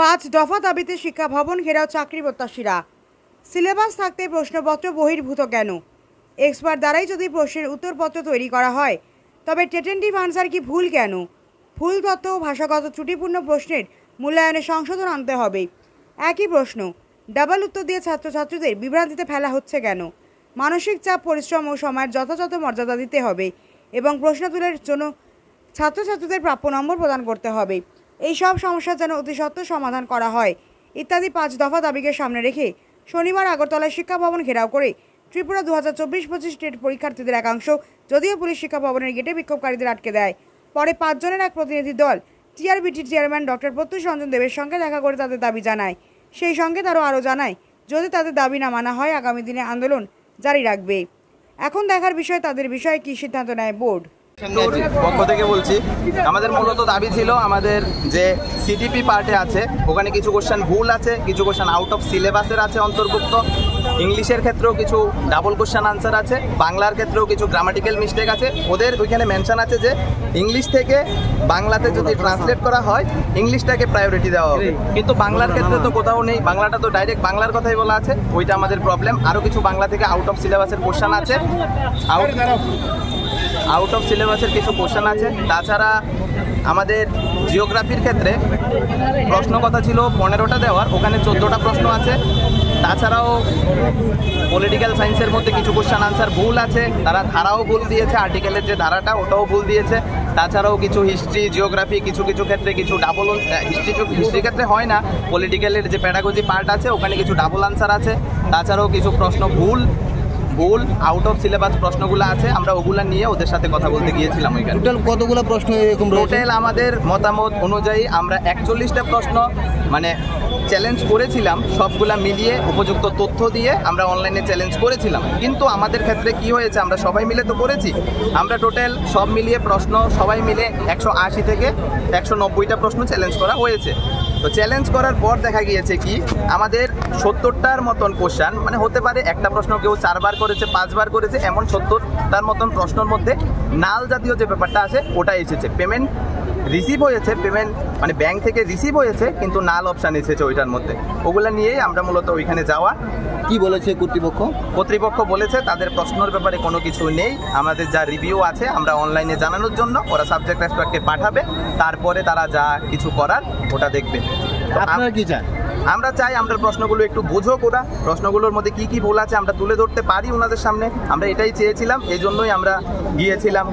5 দফা দাবিতে শিক্ষা ভবন ঘেরাও চাকরি প্রত্যাশীরা। সিলেবাস থাকতে প্রশ্নপত্র বহির্ভূত কেন? এক্সপার্ট দ্বারাই যদি প্রশ্নের উত্তরপত্র তৈরি করা হয় তবে টেটেন্টিভ আনসার কি ভুল কেন? ভুল তথ্য ও ভাষাগত ত্রুটিপূর্ণ প্রশ্নের মূল্যায়নে সংশোধন আনতে হবে। একই প্রশ্ন ডাবল উত্তর দিয়ে ছাত্রছাত্রীদের বিভ্রান্তিতে ফেলা হচ্ছে কেন? মানসিক চাপ, পরিশ্রম ও সময়ের যথাযথ মর্যাদা দিতে হবে এবং প্রশ্ন তুলের জন্য ছাত্রছাত্রীদের প্রাপ্য নম্বর প্রদান করতে হবে। এই সব সমস্যার যেন অতি সত্বর সমাধান করা হয় ইত্যাদি 5 দফা দাবিকে সামনে রেখে শনিবার আগরতলায় শিক্ষা ভবন ঘেরাও করে ত্রিপুরা 2024-25 টেট পরীক্ষার্থীদের একাংশ যদিও পুলিশ শিক্ষা ভবনের গেটে বিক্ষোভকারীদের আটকে দেয়। পরে 5 জনের এক প্রতিনিধি দল টিআরবিটি চেয়ারম্যান ডক্টর প্রত্যুষ রঞ্জন দেবের সঙ্গে দেখা করে তাদের দাবি জানায়। সেই সঙ্গে তারা আরও জানায় যদি তাদের দাবি না মানা হয় আগামী দিনে আন্দোলন জারি রাখবে। এখন দেখার বিষয় তাদের বিষয়ে কী সিদ্ধান্ত নেয় বোর্ড। পক্ষ থেকে বলছি, আমাদের মূলত দাবি ছিল আমাদের যে সিটিপি পার্টে আছে ওখানে কিছু কোশ্চেন ভুল আছে, কিছু কোশ্চেন আউট অফ সিলেবাসের আছে অন্তর্ভুক্ত, ইংলিশের ক্ষেত্রেও কিছু ডাবল কোশ্চেন আনসার আছে, বাংলার ক্ষেত্রেও কিছু গ্রামাটিক্যাল মিস্টেক আছে। ওদের ওইখানে মেনশন আছে যে ইংলিশ থেকে বাংলাতে যদি ট্রান্সলেট করা হয় ইংলিশটাকে প্রায়োরিটি দেওয়া হবে, কিন্তু বাংলার ক্ষেত্রে তো কোথাও নেই, বাংলাটা তো ডাইরেক্ট বাংলার কথাই বলা আছে। ওইটা আমাদের প্রবলেম। আরও কিছু বাংলা থেকে আউট অফ সিলেবাসের কোশ্চেন আছে, আউট অফ সিলেবাসের কিছু কোশ্চেন আছে। তাছাড়া আমাদের জিওগ্রাফির ক্ষেত্রে প্রশ্ন কথা ছিল 15টা দেওয়ার, ওখানে 14টা প্রশ্ন আছে। তাছাড়াও পলিটিক্যাল সায়েন্সের মধ্যে কিছু কোশ্চেন আনসার ভুল আছে, তারা ধারাও ভুল দিয়েছে, আর্টিকেলের যে ধারাটা ওটাও ভুল দিয়েছে। তাছাড়াও কিছু হিস্ট্রি, জিওগ্রাফি কিছু কিছু ক্ষেত্রে কিছু ডাবল, হিস্ট্রির ক্ষেত্রে হয় না, পলিটিক্যালের যে প্যাডাগজি পার্ট আছে ওখানে কিছু ডাবল আনসার আছে। তাছাড়াও কিছু প্রশ্ন ভুল আউট অফ সিলেবাস প্রশ্নগুলো আছে, আমরা ওগুলা নিয়ে ওদের সাথে কথা বলতে গিয়েছিলাম। ওইখানে টোটাল কতগুলো প্রশ্ন এরকম? টোটাল আমাদের মতামত অনুযায়ী আমরা 41টা প্রশ্ন মানে চ্যালেঞ্জ করেছিলাম, সবগুলা মিলিয়ে উপযুক্ত তথ্য দিয়ে আমরা অনলাইনে চ্যালেঞ্জ করেছিলাম। কিন্তু আমাদের ক্ষেত্রে কি হয়েছে, আমরা সবাই মিলে তো করেছি, আমরা টোটাল সব মিলিয়ে প্রশ্ন সবাই মিলে 180 থেকে 190টা প্রশ্ন চ্যালেঞ্জ করা হয়েছে। তো চ্যালেঞ্জ করার পর দেখা গিয়েছে কি আমাদের 70টার মতন কোশ্চেন, মানে হতে পারে একটা প্রশ্ন কেউ 4 বার করেছে, 5 বার করেছে, এমন 70টার মতন প্রশ্নের মধ্যে নাল জাতীয় যে ব্যাপারটা আছে ওটা এসেছে। পেমেন্ট রিসিভ হয়েছে, পেমেন্ট মানে ব্যাংক থেকে রিসিভ হয়েছে, কিন্তু নাল অপশান এসেছে ওইটার মধ্যে। ওগুলো নিয়েই আমরা মূলত ওইখানে যাওয়া। কি বলেছে কর্তৃপক্ষ বলেছে তাদের প্রশ্নের ব্যাপারে কোনো কিছু নেই, আমাদের যা রিভিউ আছে আমরা অনলাইনে জানানোর জন্য ওরা সাবজেক্ট এক্সপার্টকে পাঠাবে, তারপরে তারা যা কিছু করার ওটা দেখবে। আপনারা কি চান? আমরা চাই আমরা প্রশ্নগুলো একটু বোঝো করা, প্রশ্নগুলোর মধ্যে কি কি ভুল আছে আমরা তুলে ধরতে পারি ওনাদের সামনে, আমরা এটাই চেয়েছিলাম, এই জন্যই আমরা গিয়েছিলাম।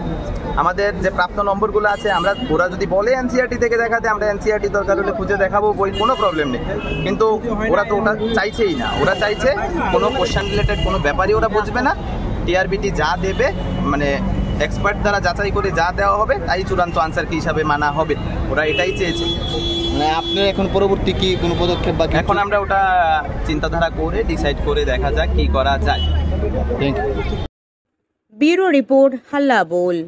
আমাদের যে প্রাপ্ত নম্বরগুলো আছে আমরা, ওরা যদি বলে এনসিইআরটি থেকে দেখাতে, আমরা এনসিইআরটি দরকার হলে খুঁজে দেখাবো, বই কোনো প্রবলেম নেই, কিন্তু ওরা তো ওটা চাইছেই না। ওরা চাইছে কোনো কোশ্চেন রিলেটেড কোনো ব্যাপারই ওরা বুঝবে না, টিআরবিটি যা দেবে মানে এক্সপার্ট দ্বারা যাচাই করে যা দেওয়া হবে তাই চূড়ান্ত আনসার কি হিসাবে মানা হবে, ওরা এটাই চেয়েছে। মানে আপনার এখন পরবর্তী কি কোনো পদক্ষেপ বা এখন আমরা ওটা চিন্তাধারা করে ডিসাইড করে দেখা যাক কি করা যায়। ব্যুরো রিপোর্ট, হাল্লা বোল।